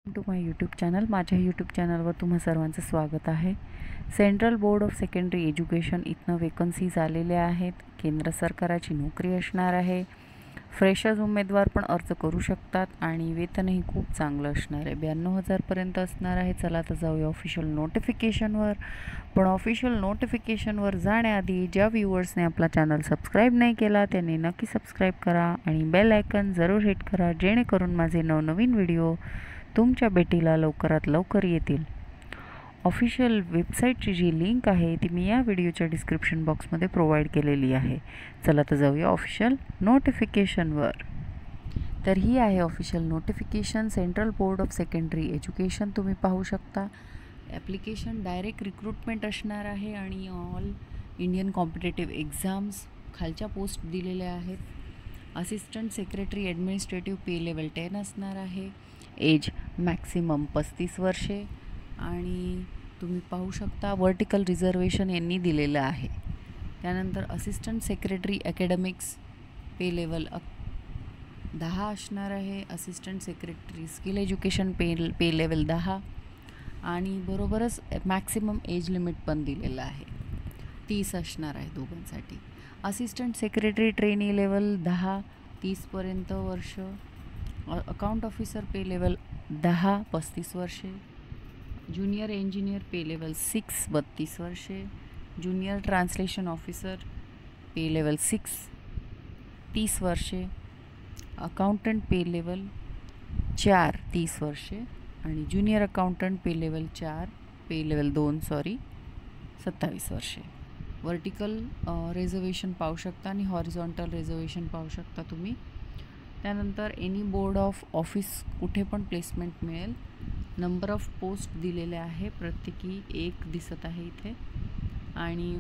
To my YouTube channel. माझ्या YouTube चॅनलवर तुम्हा सर्वांचं स्वागत आहे। Central board of secondary education इथनं वेकन्सीज आलेल्या आहेत। केंद्र सरकाराची नोकरी असणार आहे। फ्रेशर्स उमेदवार पण अर्ज करू शकतात आणि वेतनही खूप चांगलं असणार आहे। 92,000 पर्यंत असणार आहे। चला तर जाऊया ऑफिशियल नोटिफिकेशनवर। पण ऑफिशियल नोटिफिकेशनवर जाण्याआधी ज्या व्ह्यूअर्सने आपला चॅनल सबस्क्राईब नाही केला त्यांनी नक्की सबस्क्राईब करा आणि बेल आयकन जरूर हिट करा, जेणेकरून माझे नवनवीन व्हिडिओ तुमच्या भेटीला लवकरात लवकर येतील। ऑफिशियल वेबसाईटची जी लिंक आहे ती मी या व्हिडिओच्या डिस्क्रिप्शन बॉक्समध्ये प्रोव्हाइड केलेली आहे। चला तर जाऊया ऑफिशियल नोटिफिकेशनवर। तर ही आहे official notification central board of secondary education. तुम्ही पाहू शकता ॲप्लिकेशन डायरेक्ट रिक्रुटमेंट असणार आहे आणि ऑल इंडियन कॉम्पिटेटिव्ह एक्झाम्स खालच्या पोस्ट दिलेल्या आहेत। असिस्टंट सेक्रेटरी ॲडमिनिस्ट्रेटिव्ह पे लेवल 10 असणार आहे। एज मॅक्सिमम 35 वर्षे आणि तुम्ही पाहू शकता वर्टिकल रिझर्वेशन यांनी दिलेलं आहे। त्यानंतर असिस्टंट सेक्रेटरी अकॅडमिक्स पे लेवल 10 असणार आहे। असिस्टंट सेक्रेटरी स्किल एज्युकेशन पे लेवल 10 आणि बरोबरच मॅक्सिमम एज लिमिट पण दिलेलं आहे, 30 असणार आहे दोघांसाठी। असिस्टंट सेक्रेटरी ट्रेनी लेवल 10 30पर्यंत वर्ष। अकाउंट ऑफिसर पे लेवल 10 35 वर्षे। ज्युनियर इंजिनियर पे लेवल 6 32 वर्षे। ज्युनियर ट्रान्सलेशन ऑफिसर पे लेवल 6 30 वर्षे। अकाउंटंट पे लेवल 4 30 वर्षे आणि ज्युनियर अकाउंटंट पे लेवल 2 27 वर्षे। वर्टिकल रिझर्वेशन पाहू शकता आणि हॉरिझॉन्टल रिझर्वेशन पाहू शकता तुम्ही। त्यानंतर एनी बोर्ड ऑफ ऑफिस कुठे पण प्लेसमेंट मिळेल। नंबर ऑफ पोस्ट दिलेले आहे, प्रत्येकी 1 दिसत आहे इथे। आणि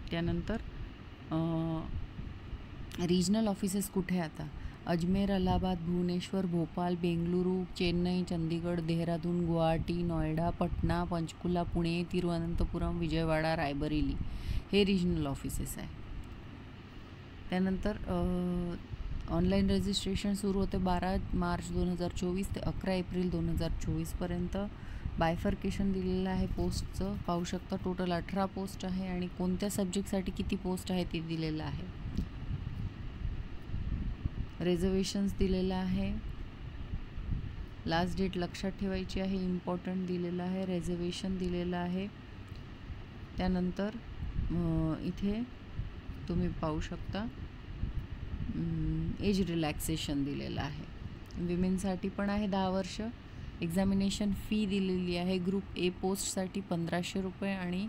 त्यानंतर रिजनल ऑफिसेस कुठे आता अजमेर, अलाहाबाद, भुवनेश्वर, भोपाल, बेंगलुरू, चेन्नई, चंदीगड, देहरादून, गुवाहाटी, नोएडा, पटना, पंचकुला, पुणे, तिरुवनंतपुरम, विजयवाडा, रायबरेली हे रिजनल ऑफिसेस आहे। त्यानंतर ऑनलाईन रजिस्ट्रेशन सुरू होते 12 मार्च 2024 ते 11 एप्रिल 2024 पर्यंत। बायफर्केशन दिलेलं आहे पोस्टचं, पाहू शकता। टोटल 18 पोस्ट आहे आणि कोणत्या सब्जेक्टसाठी किती पोस्ट आहे ते दिलेलं आहे। रिझर्वेशन्स दिलेलं आहे। लास्ट डेट लक्षात ठेवायची आहे, इम्पॉर्टंट दिलेलं आहे। रिझर्वेशन दिलेलं आहे। त्यानंतर इथे तुम्ही पाहू शकता एज रिलॅक्सेशन दिलेलं आहे। विमेनसाठी पण आहे 10 वर्ष। एक्झामिनेशन फी दिलेली आहे। ग्रुप ए पोस्टसाठी 1500 रुपये आणि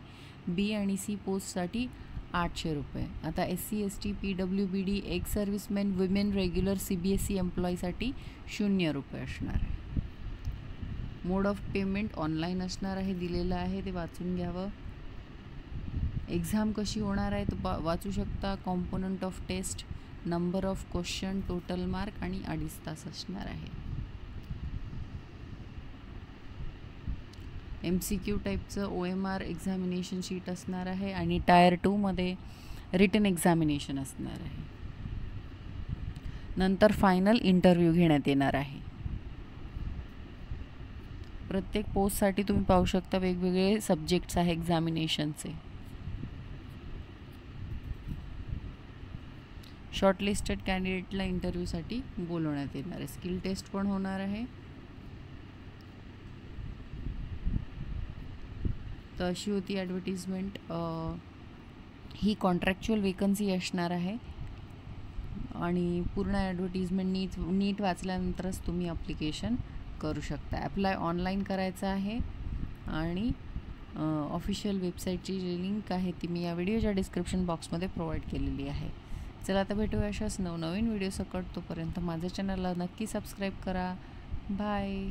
बी आणि सी पोस्टसाठी 800 रुपये। आता SC ST PWBD ex serviceman women regular CBSE एम्प्लॉईसाठी 0 रुपये असणार आहे। मोड ऑफ पेमेंट ऑनलाईन असणार आहे, दिलेलं आहे, ते वाचून घ्यावं। एक्झाम कशी होणार आहे तो वाचू शकता। Component of test, number of question, total mark आणि 2.5 तास असणार आहे। MCQ टाईपचं OMR एक्झामिनेशन शीट असणार आहे आणि टायर 2 मध्ये रिटन एक्झामिनेशन असणार आहे। नंतर फायनल इंटरव्ह्यू घेण्यात येणार आहे। प्रत्येक पोस्टसाठी तुम्ही पाहू शकता वेगवेगळे सब्जेक्ट्स आहे एक्झामिनेशनचे। शॉर्टलिस्टेड कॅन्डिडेटला इंटरव्ह्यूसाठी बोलवण्यात येणार आहे। स्किल टेस्ट पण होणार आहे। तर अशी होती ॲडव्हर्टिजमेंट। ही कॉन्ट्रॅक्च्युअल वेकन्सी असणार आहे आणि पूर्ण ॲडव्हर्टिजमेंट नीट वाचल्यानंतरच तुम्ही ॲप्लिकेशन करू शकता। ॲप्लाय ऑनलाईन करायचं आहे आणि ऑफिशियल वेबसाईटची जी लिंक आहे ती मी या व्हिडिओच्या डिस्क्रिप्शन बॉक्समध्ये प्रोव्हाइड केलेली आहे। चला आता भेटूया अशाच नवनवीन व्हिडिओ सकट। तोपर्यंत माझ्या चॅनलला नक्की सबस्क्राईब करा। बाय।